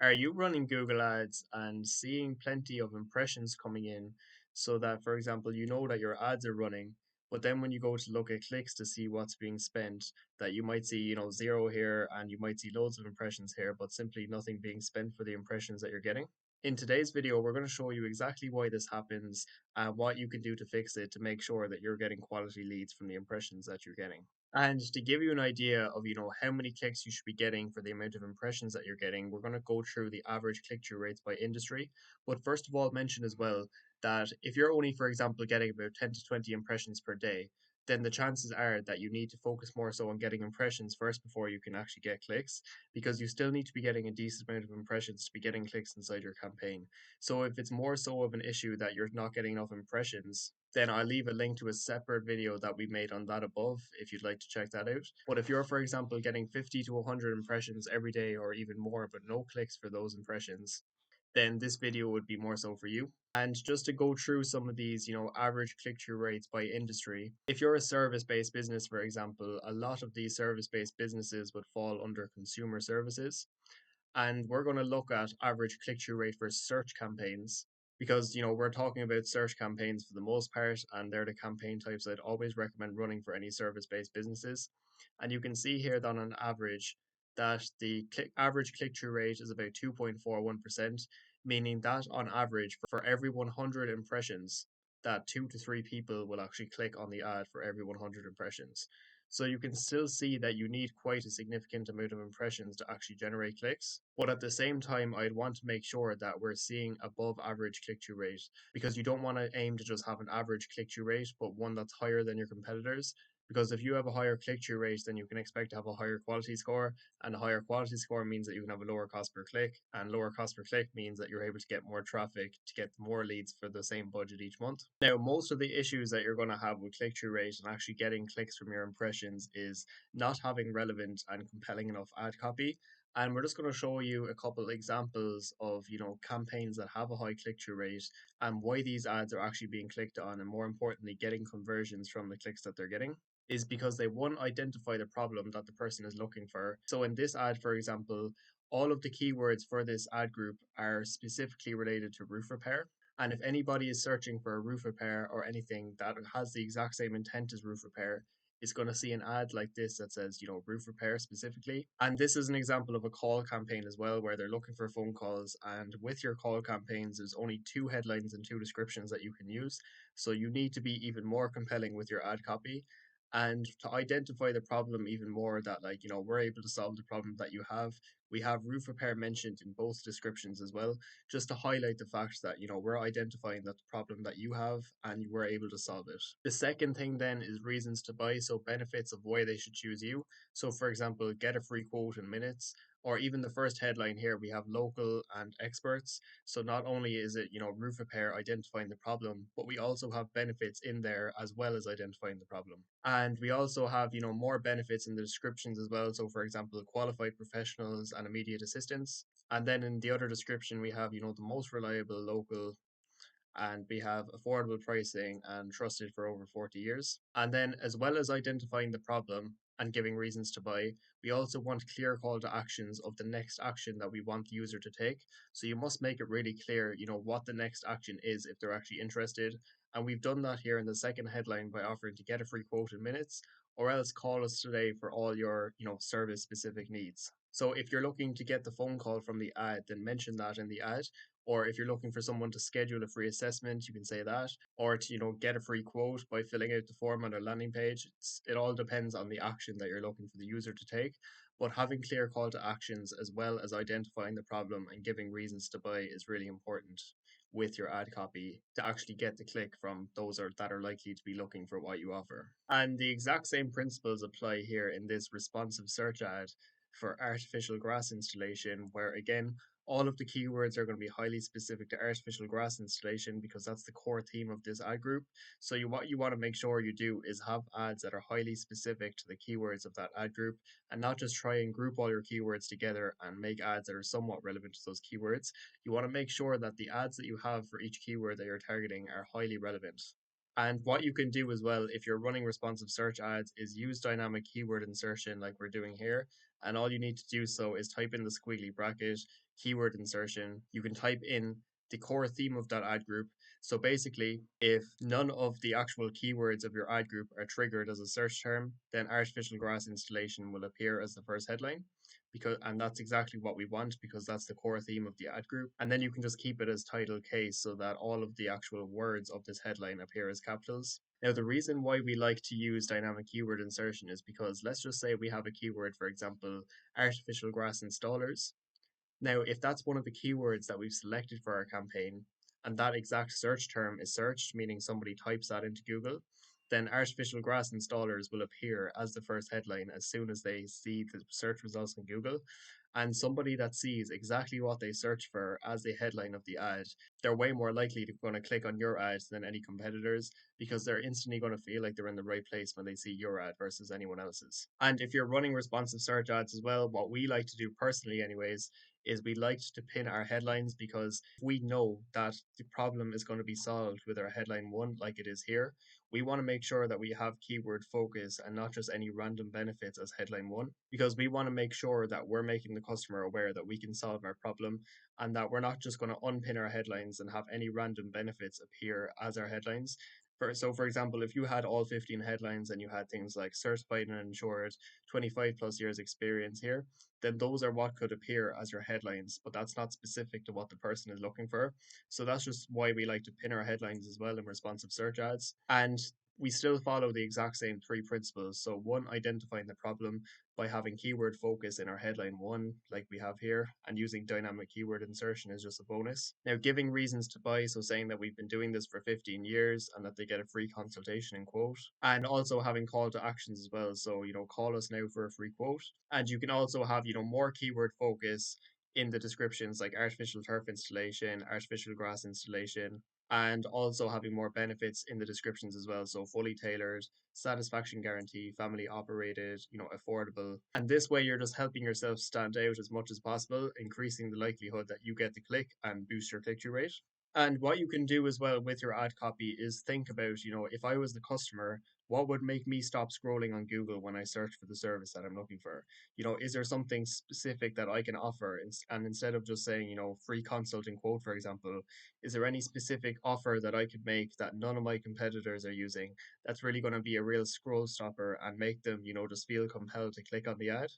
Are you running Google Ads and seeing plenty of impressions coming in so that, for example, you know that your ads are running, but then when you go to look at clicks to see what's being spent, that you might see, zero here and you might see loads of impressions here, but simply nothing being spent for the impressions that you're getting? In today's video, we're going to show you exactly why this happens and what you can do to fix it to make sure that you're getting quality leads from the impressions that you're getting. And to give you an idea of, how many clicks you should be getting for the amount of impressions that you're getting, we're going to go through the average click-through rates by industry. But first of all, mention as well that if you're only, for example, getting about 10 to 20 impressions per day, then the chances are that you need to focus more so on getting impressions first before you can actually get clicks, because you still need to be getting a decent amount of impressions to be getting clicks inside your campaign. So if it's more so of an issue that you're not getting enough impressions, then I'll leave a link to a separate video that we made on that above if you'd like to check that out. But if you're, for example, getting 50 to 100 impressions every day or even more, but no clicks for those impressions, then this video would be more so for you. And just to go through some of these, average click-through rates by industry, if you're a service-based business, for example, a lot of these service-based businesses would fall under consumer services. And we're going to look at average click-through rate for search campaigns because we're talking about search campaigns for the most part, and they're the campaign types I'd always recommend running for any service-based businesses. And you can see here that on average that the average click-through rate is about 2.41%, meaning that on average for every 100 impressions that 2 to 3 people will actually click on the ad for every 100 impressions. So you can still see that you need quite a significant amount of impressions to actually generate clicks. But at the same time, I'd want to make sure that we're seeing above average click through rate, because you don't want to aim to just have an average click through rate, but one that's higher than your competitors. Because if you have a higher click through rate, then you can expect to have a higher quality score, and a higher quality score means that you can have a lower cost per click, and lower cost per click means that you're able to get more traffic to get more leads for the same budget each month. Now, most of the issues that you're going to have with click through rate and actually getting clicks from your impressions is not having relevant and compelling enough ad copy. And we're just going to show you a couple examples of, campaigns that have a high click through rate and why these ads are actually being clicked on, and more importantly, getting conversions from the clicks that they're getting is because they, one, identify the problem that the person is looking for. So in this ad, for example, all of the keywords for this ad group are specifically related to roof repair. And if anybody is searching for a roof repair or anything that has the exact same intent as roof repair, is going to see an ad like this that says, roof repair specifically. And this is an example of a call campaign as well, where they're looking for phone calls. And with your call campaigns, there's only 2 headlines and 2 descriptions that you can use. So you need to be even more compelling with your ad copy. And to identify the problem even more, that, like, we're able to solve the problem that you have. We have roof repair mentioned in both descriptions as well, just to highlight the fact that, we're identifying that the problem that you have and we're able to solve it. The second thing then is reasons to buy, so benefits of why they should choose you. So for example, get a free quote in minutes, or even the first headline here, we have local and experts. So not only is it, roof repair identifying the problem, but we also have benefits in there as well as identifying the problem. And we also have, more benefits in the descriptions as well. So for example, qualified professionals and immediate assistance. And then in the other description, we have, the most reliable local, and we have affordable pricing and trusted for over 40 years. And then, as well as identifying the problem and giving reasons to buy, we also want clear call to actions of the next action that we want the user to take. So you must make it really clear, what the next action is if they're actually interested. And we've done that here in the second headline by offering to get a free quote in minutes, or else call us today for all your, service specific needs. So if you're looking to get the phone call from the ad, then mention that in the ad. Or if you're looking for someone to schedule a free assessment, you can say that. Or to, get a free quote by filling out the form on our landing page. It all depends on the action that you're looking for the user to take. But having clear call to actions as well as identifying the problem and giving reasons to buy is really important with your ad copy to actually get the click from those that are likely to be looking for what you offer. And the exact same principles apply here in this responsive search ad for artificial grass installation, where again, all of the keywords are going to be highly specific to artificial grass installation because that's the core theme of this ad group. So what you want to make sure you do is have ads that are highly specific to the keywords of that ad group, and not just try and group all your keywords together and make ads that are somewhat relevant to those keywords. You want to make sure that the ads that you have for each keyword that you're targeting are highly relevant. And what you can do as well, if you're running responsive search ads, is use dynamic keyword insertion like we're doing here. And all you need to do so is type in the squiggly bracket, keyword insertion. You can type in the core theme of that ad group. So basically, if none of the actual keywords of your ad group are triggered as a search term, then artificial grass installation will appear as the first headline. And that's exactly what we want because that's the core theme of the ad group. And then you can just keep it as title case so that all of the actual words of this headline appear as capitals. Now, the reason why we like to use dynamic keyword insertion is because let's just say we have a keyword, for example, artificial grass installers. Now, if that's one of the keywords that we've selected for our campaign, and that exact search term is searched, meaning somebody types that into Google, then artificial grass installers will appear as the first headline as soon as they see the search results in Google. And somebody that sees exactly what they search for as the headline of the ad, they're way more likely to going to click on your ad than any competitors because they're instantly going to feel like they're in the right place when they see your ad versus anyone else's. And if you're running responsive search ads as well, what we like to do personally, anyways, is we like to pin our headlines because we know that the problem is going to be solved with our headline one, like it is here. We want to make sure that we have keyword focus and not just any random benefits as headline one, because we want to make sure that we're making the customer aware that we can solve our problem and that we're not just going to unpin our headlines and have any random benefits appear as our headlines. For example, if you had all 15 headlines and you had things like certified and insured, 25 plus years experience here, then those are what could appear as your headlines, but that's not specific to what the person is looking for. So that's just why we like to pin our headlines as well in responsive search ads. And we still follow the exact same three principles. So, one, identifying the problem by having keyword focus in our headline one, like we have here, and using dynamic keyword insertion is just a bonus. Now, giving reasons to buy, so saying that we've been doing this for 15 years and that they get a free consultation in quote, and also having call to actions as well. So, call us now for a free quote. And you can also have, more keyword focus in the descriptions like artificial turf installation, artificial grass installation, and also having more benefits in the descriptions as well. So fully tailored, satisfaction guarantee, family operated, affordable. And this way you're just helping yourself stand out as much as possible, increasing the likelihood that you get the click and boost your click through rate. And what you can do as well with your ad copy is think about, if I was the customer, what would make me stop scrolling on Google when I search for the service that I'm looking for? Is there something specific that I can offer? And instead of just saying, free consulting quote, for example, is there any specific offer that I could make that none of my competitors are using that's really going to be a real scroll stopper and make them, just feel compelled to click on the ad?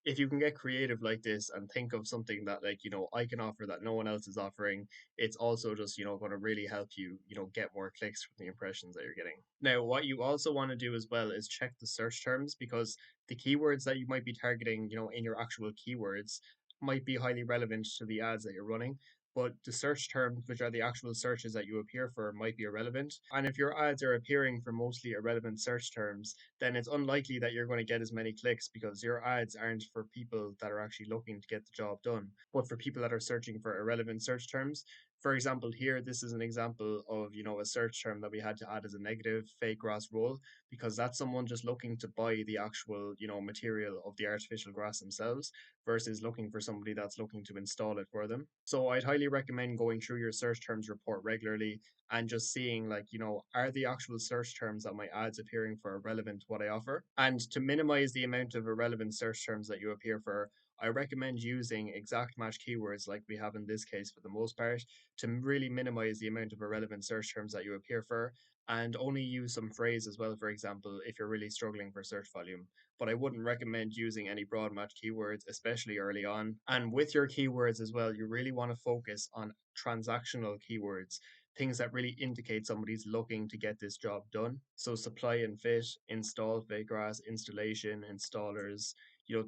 If you can get creative like this and think of something that like, I can offer that no one else is offering, it's also just, going to really help you, get more clicks from the impressions that you're getting. Now, what you also want to do as well is check the search terms because the keywords that you might be targeting, in your actual keywords might be highly relevant to the ads that you're running, but the search terms, which are the actual searches that you appear for, might be irrelevant. And if your ads are appearing for mostly irrelevant search terms, then it's unlikely that you're going to get as many clicks because your ads aren't for people that are actually looking to get the job done, but for people that are searching for irrelevant search terms. For example, here, this is an example of, a search term that we had to add as a negative, fake grass roll, because that's someone just looking to buy the actual, material of the artificial grass themselves versus looking for somebody that's looking to install it for them. So I'd highly recommend going through your search terms report regularly and just seeing like, are the actual search terms that my ads appearing for relevant to what I offer? And to minimize the amount of irrelevant search terms that you appear for, I recommend using exact match keywords like we have in this case for the most part to really minimize the amount of irrelevant search terms that you appear for and only use some phrase as well, for example, if you're really struggling for search volume. But I wouldn't recommend using any broad match keywords, especially early on. And with your keywords as well, you really want to focus on transactional keywords, things that really indicate somebody's looking to get this job done. So supply and fit, install, fake grass, installation, installers,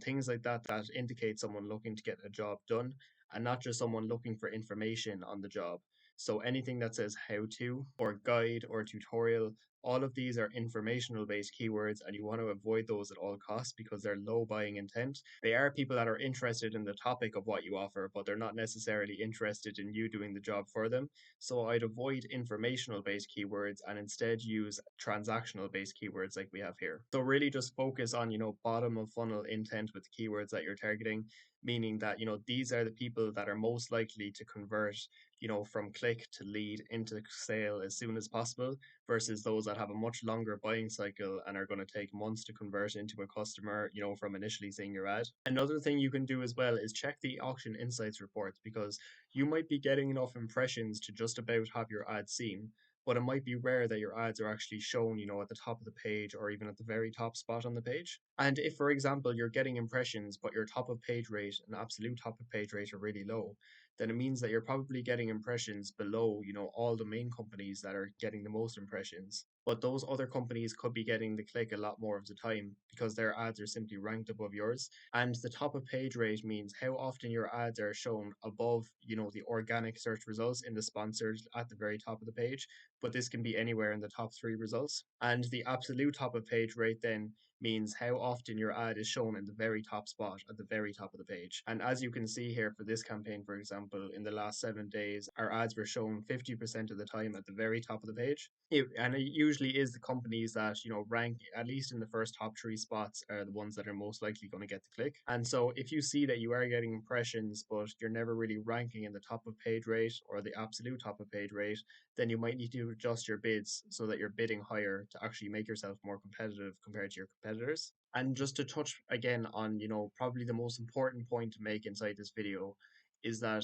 things like that that indicate someone looking to get a job done and not just someone looking for information on the job. So anything that says how to or guide or tutorial, all of these are informational based keywords and you want to avoid those at all costs because they're low buying intent. They are people that are interested in the topic of what you offer, but they're not necessarily interested in you doing the job for them. So I'd avoid informational based keywords and instead use transactional based keywords like we have here. So really just focus on, bottom of funnel intent with the keywords that you're targeting, meaning that, these are the people that are most likely to convert, from click click to lead into sale as soon as possible versus those that have a much longer buying cycle and are going to take months to convert into a customer, from initially seeing your ad. Another thing you can do as well is check the auction insights reports, because you might be getting enough impressions to just about have your ad seen, but it might be rare that your ads are actually shown, at the top of the page or even at the very top spot on the page. And if, for example, you're getting impressions, but your top of page rate and absolute top of page rate are really low, then it means that you're probably getting impressions below, all the main companies that are getting the most impressions. But those other companies could be getting the click a lot more of the time because their ads are simply ranked above yours. And the top of page rate means how often your ads are shown above, the organic search results in the sponsored at the very top of the page. But this can be anywhere in the top three results. And the absolute top of page rate then means how often your ad is shown in the very top spot at the very top of the page. And as you can see here for this campaign, for example, in the last 7 days, our ads were shown 50% of the time at the very top of the page. And it usually is the companies that, rank at least in the first top three spots are the ones that are most likely going to get the click. And so if you see that you are getting impressions, but you're never really ranking in the top of page rate or the absolute top of page rate, then you might need to adjust your bids so that you're bidding higher to actually make yourself more competitive compared to your competitors. And just to touch again on, probably the most important point to make inside this video is that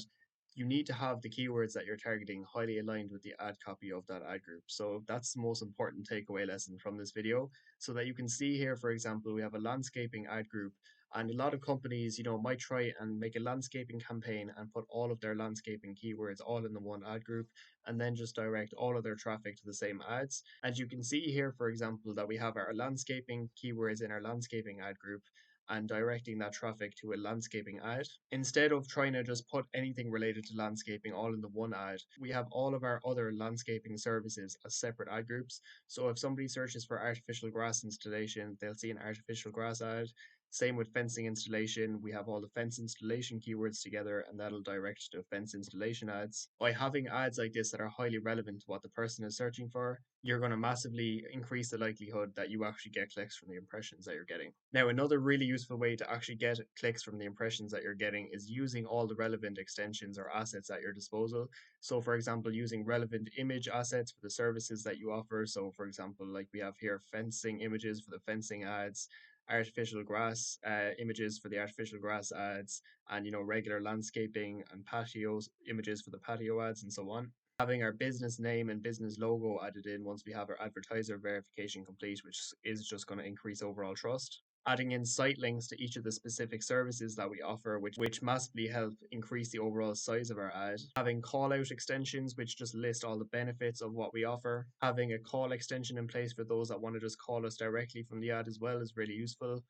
you need to have the keywords that you're targeting highly aligned with the ad copy of that ad group. So that's the most important takeaway lesson from this video. So that you can see here, for example, we have a landscaping ad group, and a lot of companies, might try and make a landscaping campaign and put all of their landscaping keywords all in the one ad group and then just direct all of their traffic to the same ads. As you can see here, for example, that we have our landscaping keywords in our landscaping ad group and directing that traffic to a landscaping ad. Instead of trying to just put anything related to landscaping all in the one ad, we have all of our other landscaping services as separate ad groups. So if somebody searches for artificial grass installation, they'll see an artificial grass ad. Same with fencing installation, we have all the fence installation keywords together, and that'll direct to fence installation ads. By having ads like this that are highly relevant to what the person is searching for, you're going to massively increase the likelihood that you actually get clicks from the impressions that you're getting. Now, another really useful way to actually get clicks from the impressions that you're getting is using all the relevant extensions or assets at your disposal. So, for example, using relevant image assets for the services that you offer. So, for example, like we have here fencing images for the fencing ads, artificial grass images for the artificial grass ads, and regular landscaping and patios images for the patio ads, and so on. Having our business name and business logo added in once we have our advertiser verification complete, which is just going to increase overall trust. Adding in site links to each of the specific services that we offer, which massively help increase the overall size of our ad. Having call out extensions, which just list all the benefits of what we offer. Having a call extension in place for those that want to just call us directly from the ad as well is really useful.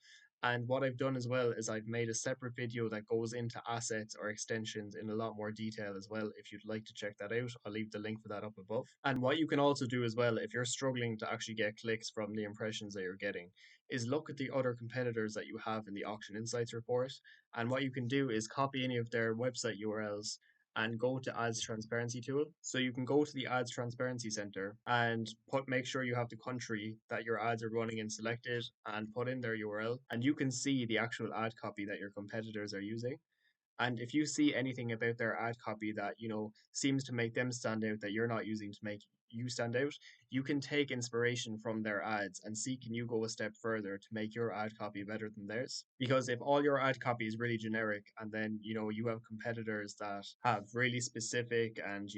And what I've done as well is I've made a separate video that goes into assets or extensions in a lot more detail as well. If you'd like to check that out, I'll leave the link for that up above. And what you can also do as well, if you're struggling to actually get clicks from the impressions that you're getting, is look at the other competitors that you have in the auction insights report. And what you can do is copy any of their website URLs and go to ads transparency tool. So you can go to the ads transparency center and make sure you have the country that your ads are running in selected and put in their URL, and you can see the actual ad copy that your competitors are using. And if you see anything about their ad copy that, seems to make them stand out that you're not using to make you stand out, you can take inspiration from their ads and see can you go a step further to make your ad copy better than theirs. Because if all your ad copy is really generic and then, you have competitors that have really specific and,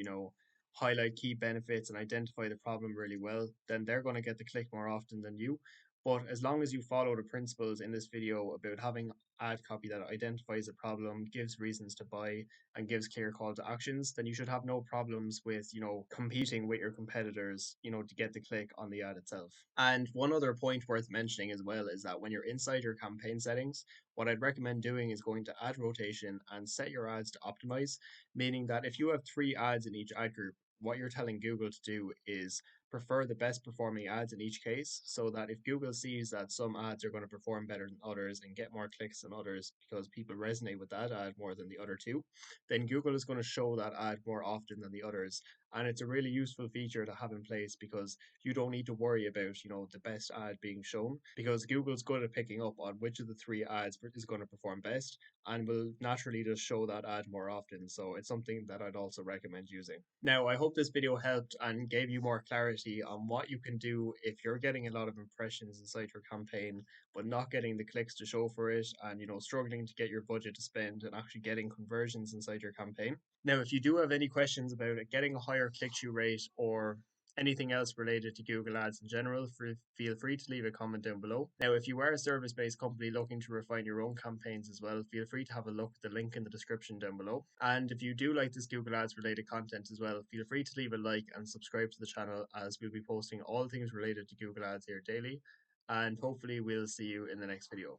highlight key benefits and identify the problem really well, then they're going to get the click more often than you. But as long as you follow the principles in this video about having ad copy that identifies a problem, gives reasons to buy, and gives clear call to actions, then you should have no problems with, competing with your competitors, to get the click on the ad itself. And one other point worth mentioning as well is that when you're inside your campaign settings, what I'd recommend doing is going to ad rotation and set your ads to optimize, meaning that if you have 3 ads in each ad group, what you're telling Google to do is prefer the best performing ads in each case, so that if Google sees that some ads are going to perform better than others and get more clicks than others because people resonate with that ad more than the other two, then Google is going to show that ad more often than the others. And it's a really useful feature to have in place because you don't need to worry about, the best ad being shown, because Google's good at picking up on which of the three ads is going to perform best and will naturally just show that ad more often. So it's something that I'd also recommend using. Now, I hope this video helped and gave you more clarity on what you can do if you're getting a lot of impressions inside your campaign, but not getting the clicks to show for it, and struggling to get your budget to spend and actually getting conversions inside your campaign. Now, if you do have any questions about it, getting a higher click-through rate or anything else related to Google Ads in general, feel free to leave a comment down below. Now, if you are a service-based company looking to refine your own campaigns as well, feel free to have a look at the link in the description down below. And if you do like this Google Ads related content as well, feel free to leave a like and subscribe to the channel, as we'll be posting all things related to Google Ads here daily. And hopefully we'll see you in the next video.